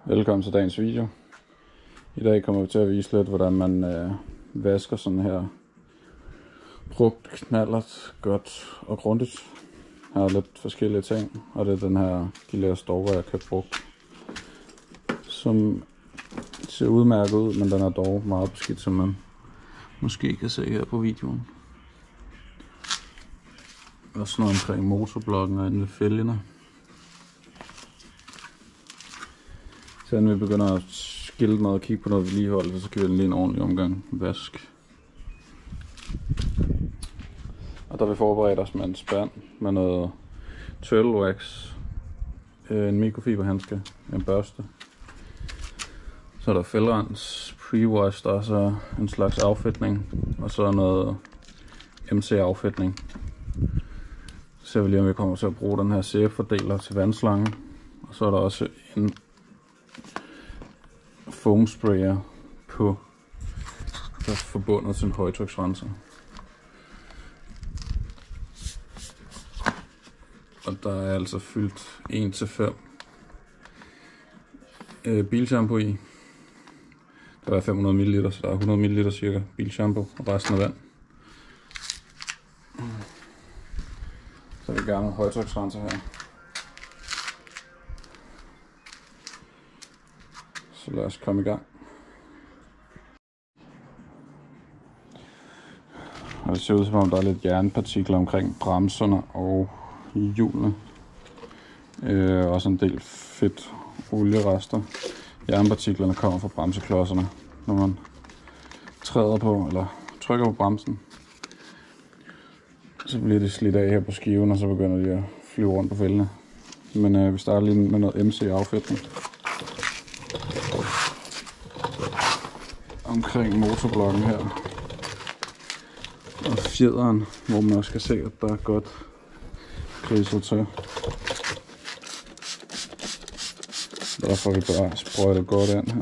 Velkommen til dagens video. I dag kommer vi til at vise lidt, hvordan man vasker sådan her brugt knallert godt og grundigt. Jeg har lidt forskellige ting, og det er den her Gillette Storker, jeg købte brugt, som ser udmærket ud, men den er dog meget beskidt, som man måske kan se her på videoen. Også noget omkring motorblokken og inde ved fælgene. Så inden vi begynder at skille noget og kigge på noget vedligehold, så giver den lige en ordentlig omgang vask. Og der vil forberede os med en spand med noget turtle wax, en mikrofiberhandske, en børste. Så er der fældrens, pre-wash, der er så en slags affedtning, og så noget MC-affedtning. Så ser vi lige, om vi kommer til at bruge den her CF-fordeler til vandslangen. Og så er der også en foam sprayer på, der er forbundet til en højtryksrenser. Og der er altså fyldt 1-5 bilshampoo i. Der er 500 ml, så der er 100 ml cirka bilshampoo, og resten er vand. Så er vi i gang med højtryksrenser her. Så lad os komme i gang. Og det ser ud som om der er lidt jernpartikler omkring bremserne og hjulene. Også en del fedt olierester. Jernpartiklerne kommer fra bremseklodserne, når man træder på eller trykker på bremsen. Så bliver det slidt af her på skiven, og så begynder de at flyve rundt på fældene. Men vi starter lige med noget MC-affedtning omkring motorblokken her, og fjederen, hvor man også kan se, at der er godt griset til. Derfor får vi bare sprøjtet godt ind her.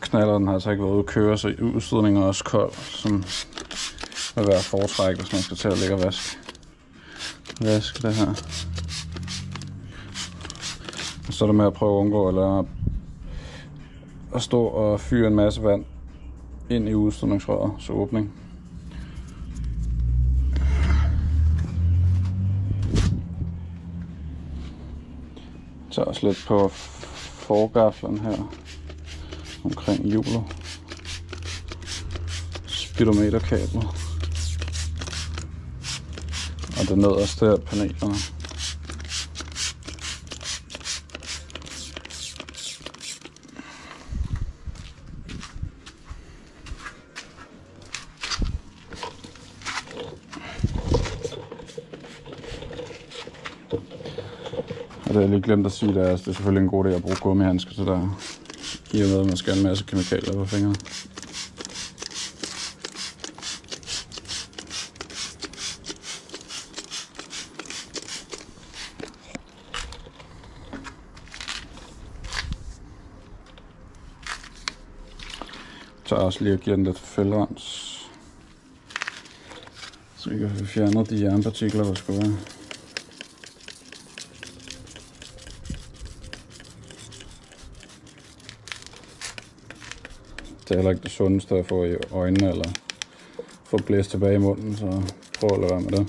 Knallerten har altså ikke været ude at køre, så udstødningen er også kold, som vil være foretræk, hvis man skal til at lægge og vaske det her. Og så er det med at prøve at undgå at stå og fyre en masse vand ind i udstødningsrørets åbning. Jeg tager også lidt på forgaflen her omkring hjulet, speedometerkablet og det nederste her panelerne. Og det har jeg lige glemt at sige, det er selvfølgelig en god idé at bruge gummihandsker til der, i og med at man skal have en masse kemikalier på fingrene. Så også lige at give den lidt fældrens, så vi kan få fjernet de jernpartikler, der skulle være. Det er heller ikke det sundeste at få i øjnene eller få blæst tilbage i munden, så prøv at lade være med det.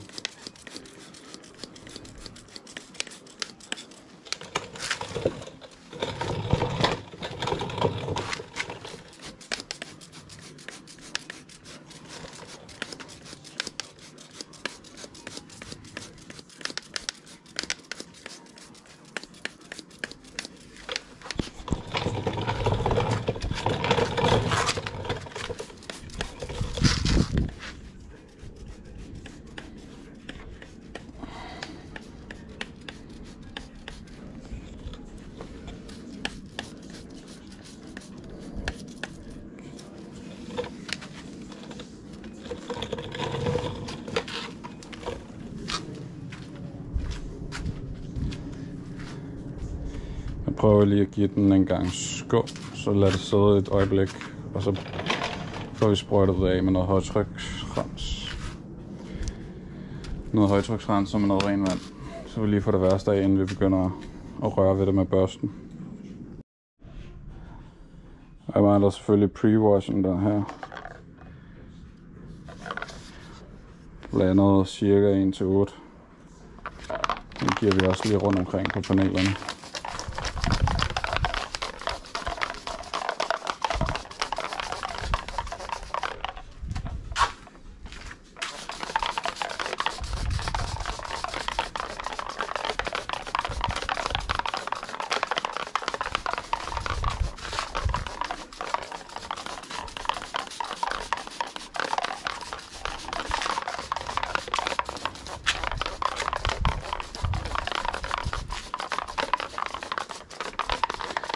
prøver jeg lige at give den en gang skub, så lad det sidde et øjeblik, og så får vi sprøjtet det af med noget højtryksrens. Noget højtryksrens og med noget ren vand. Så vi lige får det værste af, inden vi begynder at røre ved det med børsten. Jeg mangler selvfølgelig pre-washen der her. Blandet cirka 1-8. Den giver vi også lige rundt omkring på panelerne.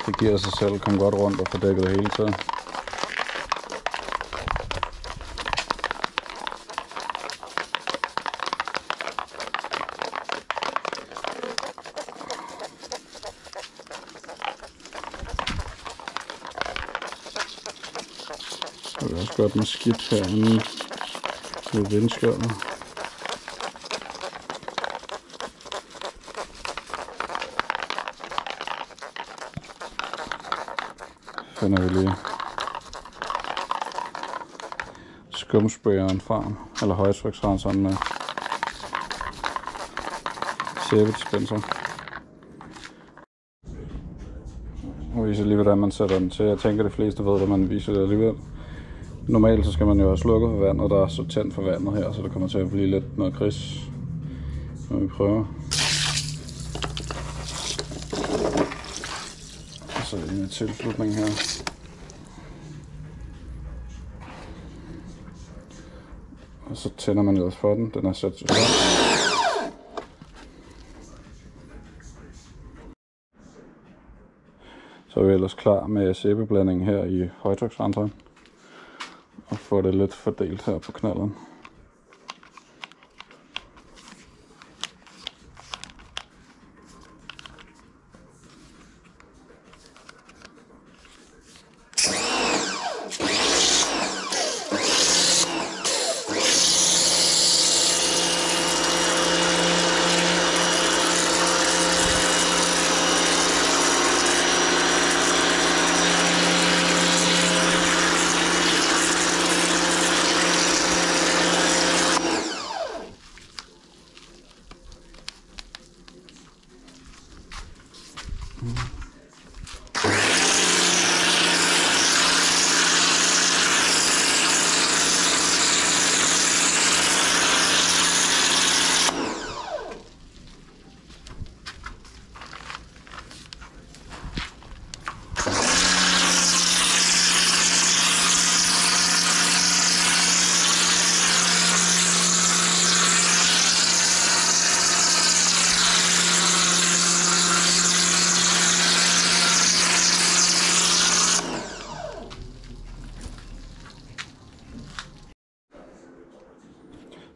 Det giver sig selv at komme godt rundt og få dækket det hele tiden. Det er også godt med skidt herinde ved vindskjoldet. Finder vi lige skumsprayeren frem, eller højtryksrenseren med sæbedispenser. Jeg viser lige, hvordan man sætter den til. Jeg tænker, de fleste ved, at man viser det alligevel. Normalt så skal man jo også slukke for vandet, og der er så tændt for vandet her, så der kommer til at blive lidt noget kris, når vi prøver. Og så en tilslutning her. Og så tænder man ellers for den. Den er sat til strøm. Så er vi ellers klar med sæbeblandingen her i højtryksrenseren. Og få det lidt fordelt her på knalderen.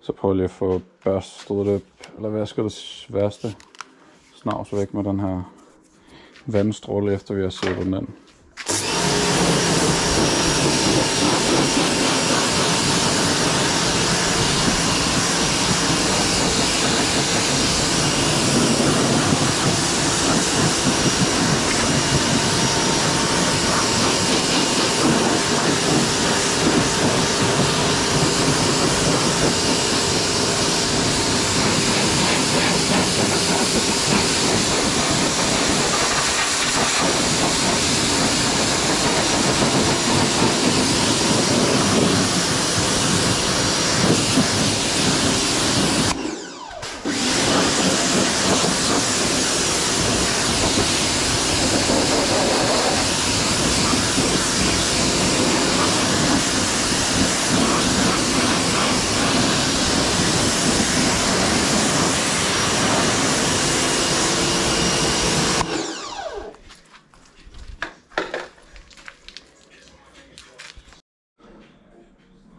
Så prøv lige at få børstet det, eller vasket det værste snavs væk med den her vandstråle, efter vi har sæbet den ind.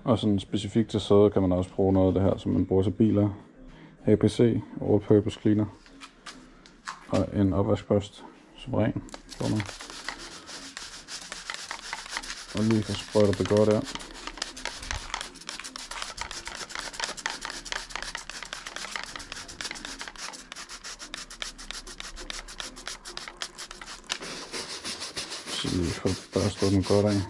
Og sådan specifikt til sæde kan man også bruge noget af det her, som man bruger til biler. APC, All Purpose Cleaner. Og en opvaskbørste, som ren. Sådan. Og lige kan sprøjte det godt der. Så lige får børstet den godt af.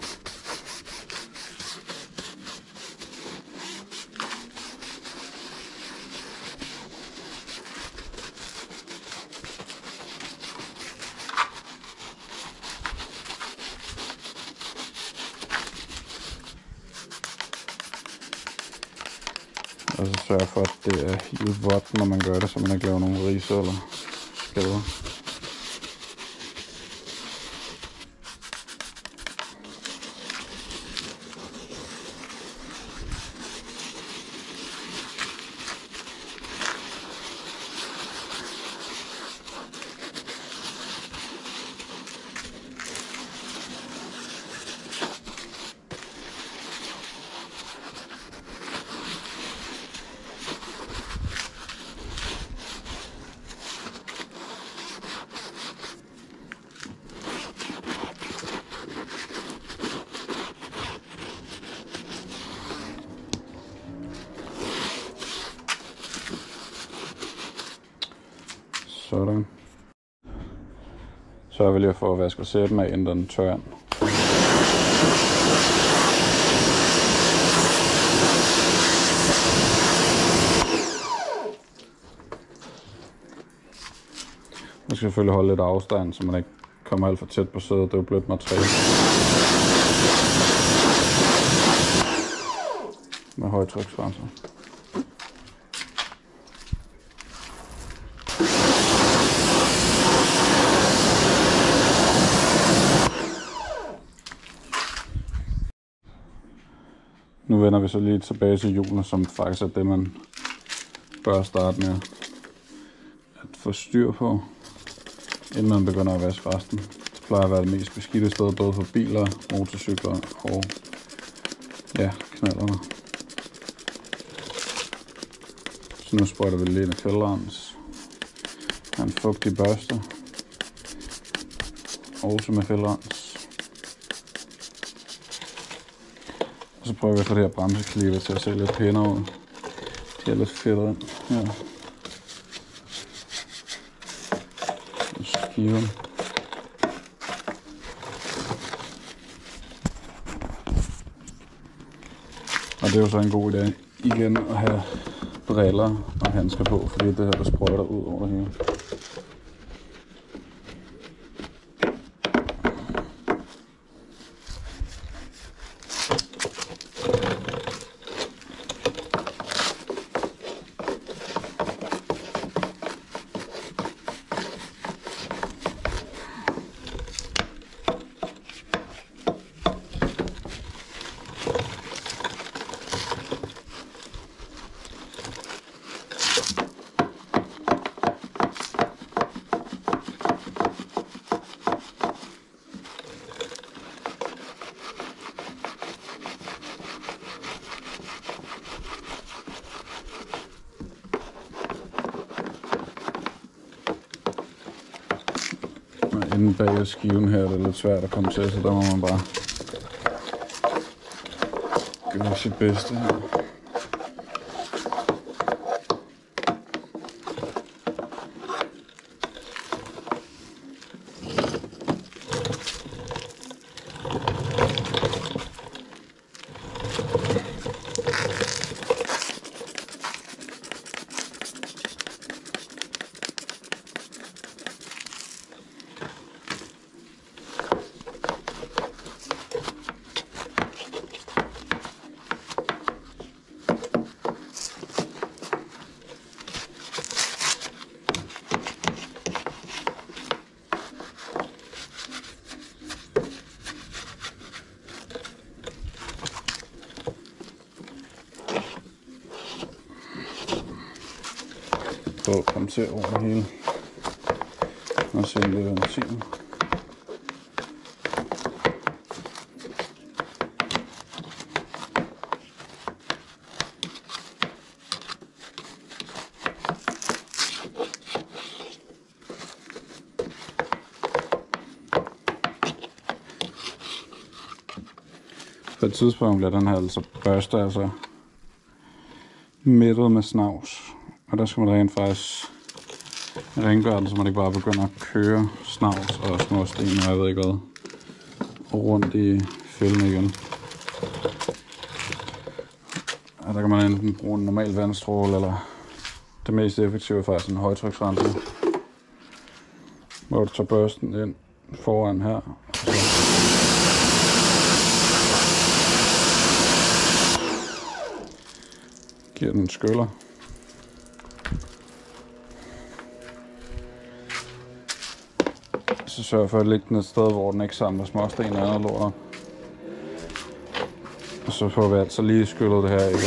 Og så sørge for, at det er helt vådt, når man gør det, så man ikke laver nogen ridser eller skader. Sådan. Så vil jeg få at vaske sæben af, inden den tør. Man skal selvfølgelig holde lidt afstand, så man ikke kommer alt for tæt på sædet. Det er jo blødt materiale. Med højtryksrenser. Nu vender vi så lige tilbage til hjulene, som faktisk er det, man bør starte med at få styr på, inden man begynder at vaske resten. Det plejer at være det mest beskidte sted, både for biler, motorcykler og ja, knallerne. Så nu sprøjter vi lige en fælderens. En fugtig børste. Også med fælderens. Så prøver vi at få det her bremsekliver til at se lidt pænere ud. De er lidt fedtere ind her. Skiven. Og det er jo så en god idé igen at have briller og handsker på, fordi det her der sprøjter ud over det hele. Inden bag skiven her er det lidt svært at komme til, så der må man bare gøre sit bedste her. Prøv at komme til over det hele. Og se lidt ventil. et tidspunkt bliver den her altså børste altså mættet med snavs. Og der skal man rent faktisk rengøre den, så man ikke bare begynder at køre snavs og små sten og jeg ved ikke hvad rundt i fælden igen. Og der kan man enten bruge en normal vandstråle, eller det mest effektive er faktisk en højtryksrenser. Hvor du tager børsten ind foran her. Så giver den en skyller. Så sørg for at lægge den et sted, hvor den ikke samler småsten og andet lort op. Og så får vi altså lige skyllet det her igen.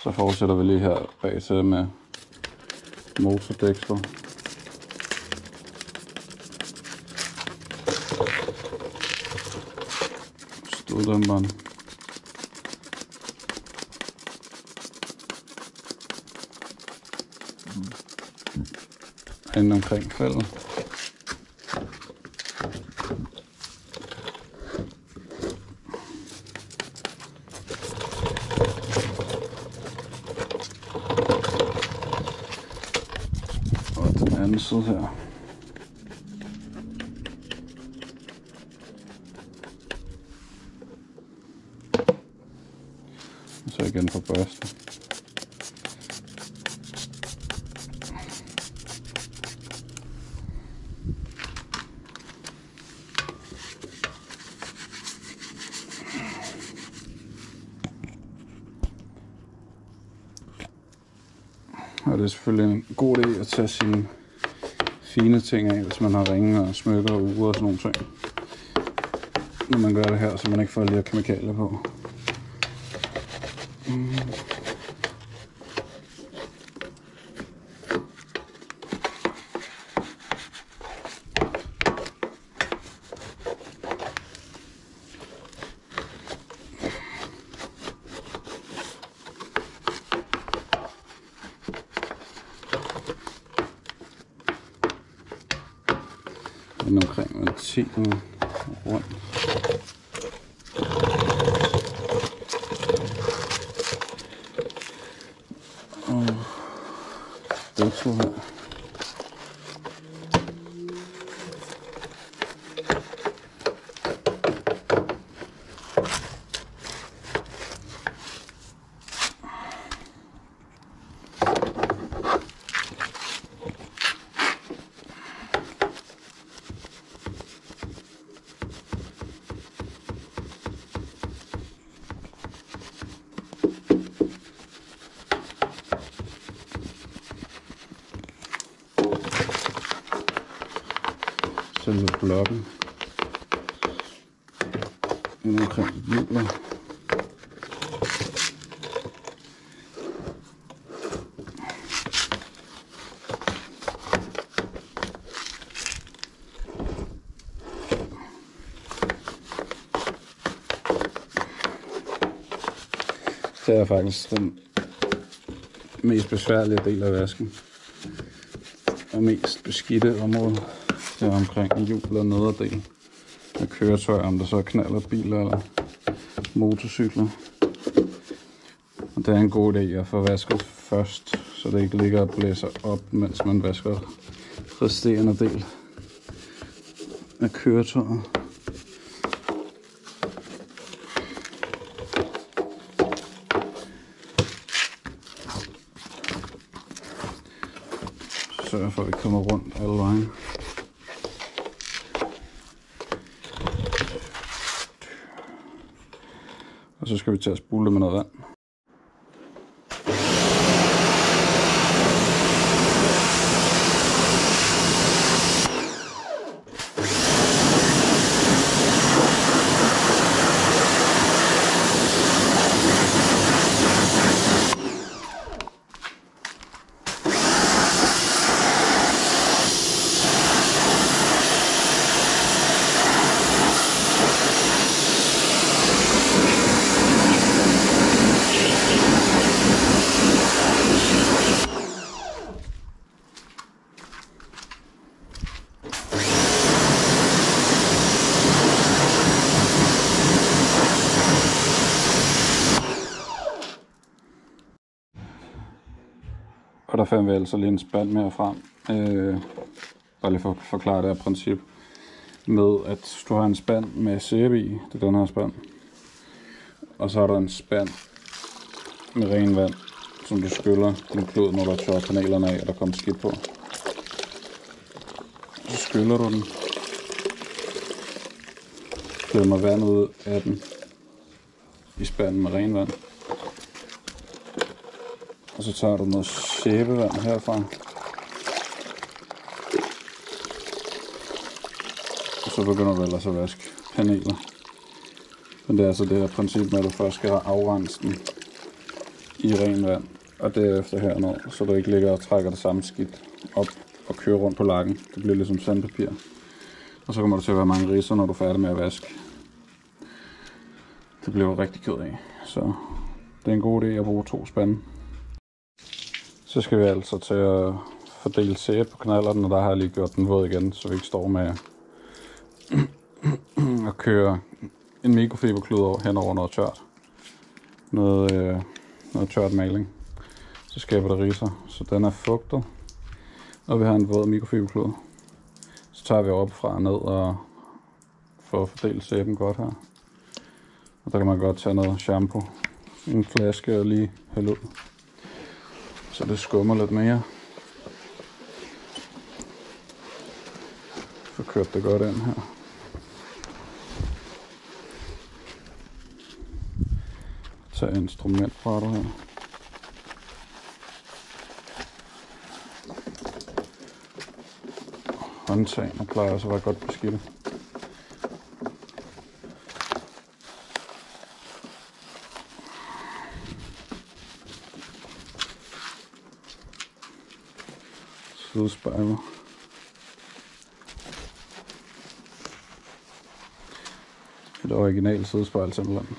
Så fortsætter vi lige her bag til med motordæksel. Støddæmperen. Ind omkring fælden. Og den anden side her. Og så igen på børsten. Og det er selvfølgelig en god idé at tage sine fine ting af, hvis man har ringe og smykker og ure og sådan nogle ting. Når man gør det her, så man ikke får lidt kemikalier på. Ind omkring ventilen rundt. Og dæksel her. Selve blokken ind omkring hjulet. Det er faktisk den mest besværlige del af vasken og mest beskidte område. Det er omkring hjul og nederdel af køretøjer, om der så er knaller, biler eller motorcykler. Og det er en god idé at få vasket først, så det ikke ligger og blæser op, mens man vasker resterende del af køretøjet. Sørg for, at vi kommer rundt alle vejen. Og så skal vi til at spule det med noget vand. Og der fandt vi altså lige en spand mere frem. Bare lige for at forklare det her princip med, at du har en spand med sæbe i, det er den her spand. Og så har du en spand med ren vand, som du skyller din klud, når du tørrer panelerne af, og der kommer skidt på. Så skyller du den. Klemmer vandet ud af den i spanden med ren vand. Og så tager du noget sæbevand herfra. Og så begynder du ellers at vaske paneler. Men det er altså det her princip med, at du først skal afrense den i ren vand. Og derefter herned, så du ikke ligger og trækker det samme skidt op og kører rundt på lakken. Det bliver ligesom sandpapir. Og så kommer du til at være mange ridser, når du er færdig med at vaske. Det bliver jeg rigtig ked af. Så det er en god idé at bruge 2 spande. Så skal vi altså til at fordele sæbe på knalleren, og der har jeg lige gjort den våd igen, så vi ikke står med at køre en mikrofiberklud over hen over noget tørt. Noget tørt maling. Så skaber det ridser, så den er fugtet. Og vi har en våd mikrofiberklud. Så tager vi op fra og ned og får fordelt sæben godt her. Og der kan man godt tage noget shampoo. En flaske og lige hælde ud. Så det skummer lidt mere. Så kørt det godt ind her. Tag instrumentbrætter her. Håndtagene plejer også at være godt beskidte. Sidespejler. Et originalt sidespejl simpelthen.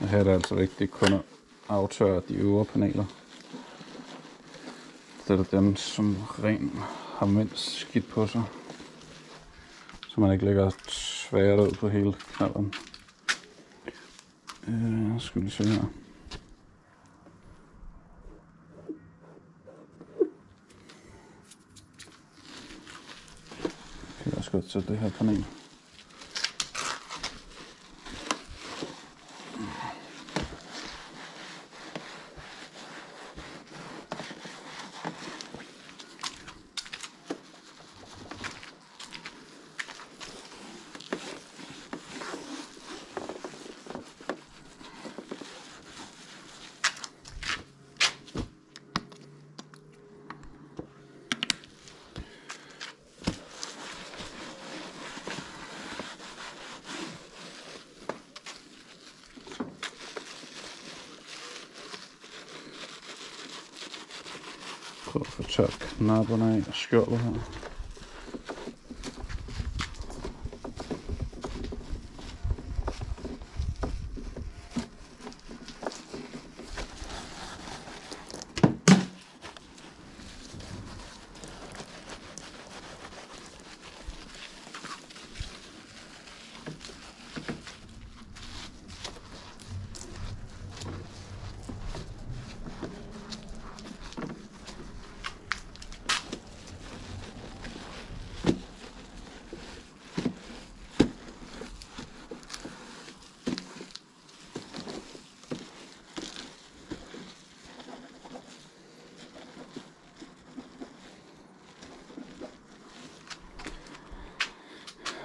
Og her er det altså vigtigt kun at aftørre de øvre paneler. Det er dem, som rent har mindst skidt på sig. Så man ikke lægger sværet ud på hele knalleren. Skal vi se her. Jeg kan også godt tage det her panel. Prøv at få tørt knapperne af og skjoldet her.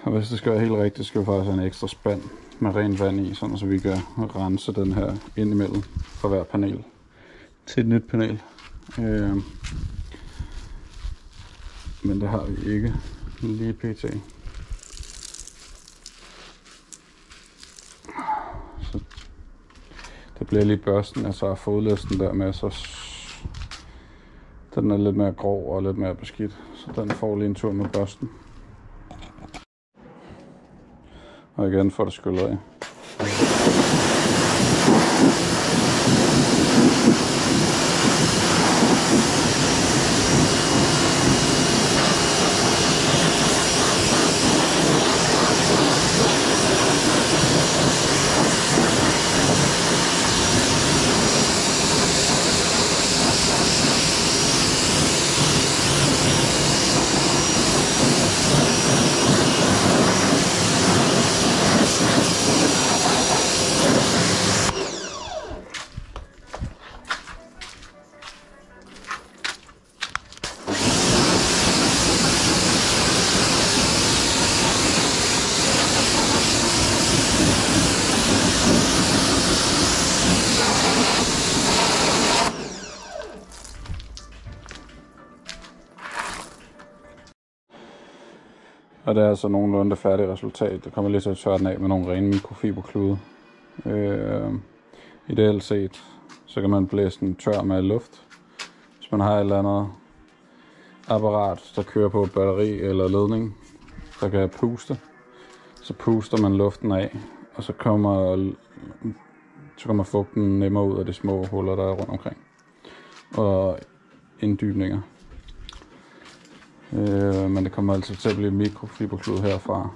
Og hvis det skal være helt rigtigt, skal vi faktisk have en ekstra spand med rent vand i, sådan så vi kan rense den her ind imellem fra hver panel til et nyt panel. Men det har vi ikke lige pt. Så det bliver lige børsten, jeg tager fodlæsten der med, så den er lidt mere grov og lidt mere beskidt, så den får lige en tur med børsten. Og igen får det skyllet af. Og det er altså nogenlunde det færdige resultat. Det kommer lige til at tørre den af med nogle rene mikrofiberklude. Ideelt set, så kan man blæse den tør med luft. Hvis man har et eller andet apparat, der kører på batteri eller ledning, der kan puste, så puster man luften af, og så kommer fugten nemmere ud af de små huller, der er rundt omkring. Og inddybninger. Men det kommer altså til at blive mikrofiberklud herfra.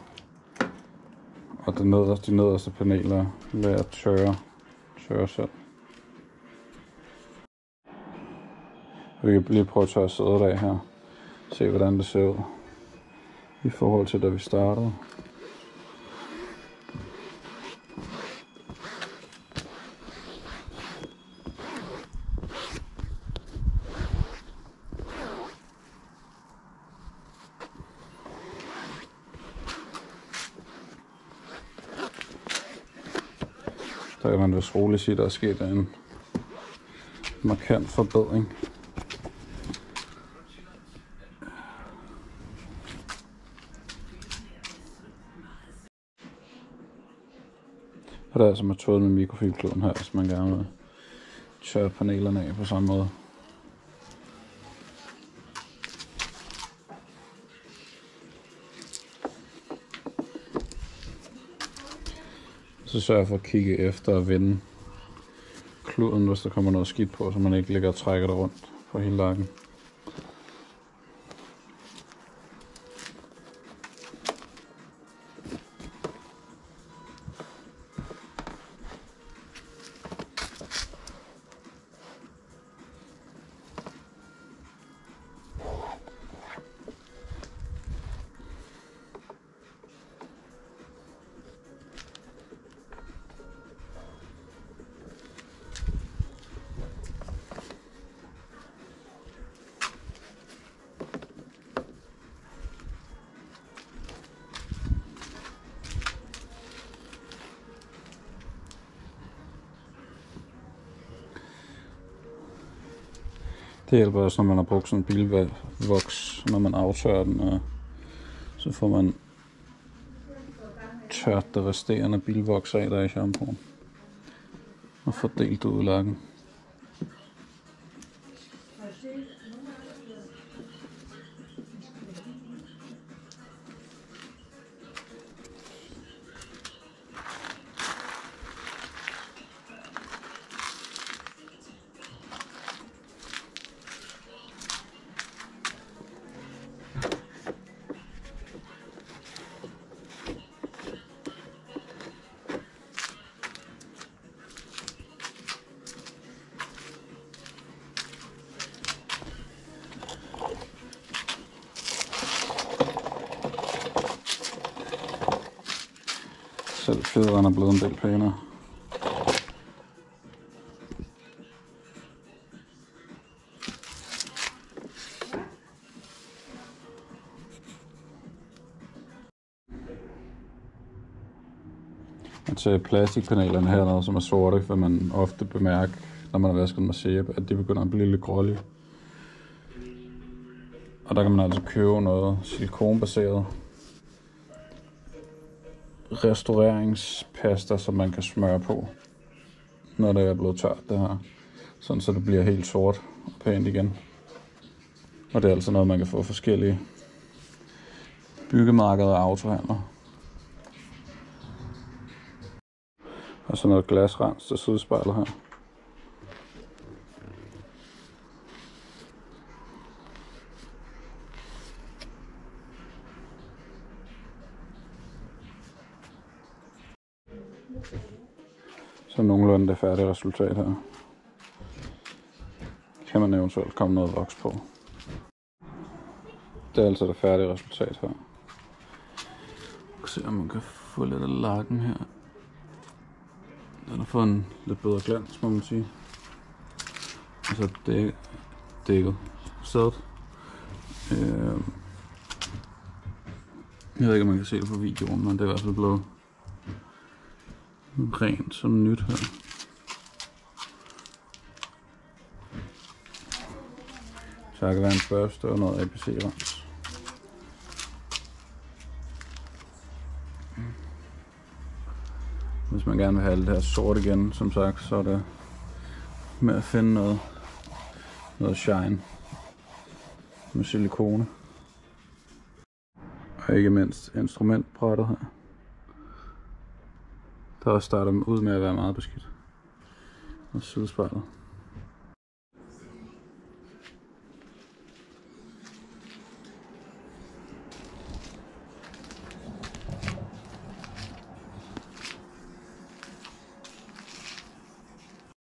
Og de nederste paneler lader tørre selv. Vi kan lige prøve at tørre sædet af her. Se hvordan det ser ud i forhold til da vi startede. Der kan man vist roligt sige, at der er sket en markant forbedring. Og det er altså metoden med mikrofiberkluden her, hvis man gerne vil tørre panelerne af på samme måde. Så sørg for at kigge efter og vende kluden, hvis der kommer noget skidt på, så man ikke ligger og trækker det rundt på hele lakken. Det hjælper også, når man har brugt sådan en bilvoks, når man aftørrer den, og så får man tørt det resterende bilvoks af, der er i shampooen, og fordelt ud i lakken. Selv fjederen er blevet en del pænere. Og til plastikpanelerne hernede, som er sorte, vil man ofte bemærke, når man har vasket med sæbe, at de begynder at blive lidt grålige. Og der kan man altså købe noget silikonbaseret restaureringspasta, som man kan smøre på, når det er blevet tørt det her. Sådan så det bliver helt sort og pænt igen. Og det er altså noget, man kan få forskellige byggemarkeder og autohandler. Og så noget glasrens til sidespejlet her. Så nogenlunde det færdige resultat her. Kan man eventuelt komme noget voks på. Det er altså det færdige resultat her. Se om man kan få lidt af lakken her. Den har fået en lidt bedre glans, må man sige. Og så dækket sædet. Jeg ved ikke, om man kan se det på videoen, men det er i hvert fald blevet rent som nyt her. Så der kan være en børste og noget ABC-rens. Hvis man gerne vil have det her sort igen, som sagt, så er det med at finde noget shine med silikone. Og ikke mindst instrumentbrættet her. Der også starter ud med at være meget beskidt. Og sidespejlet.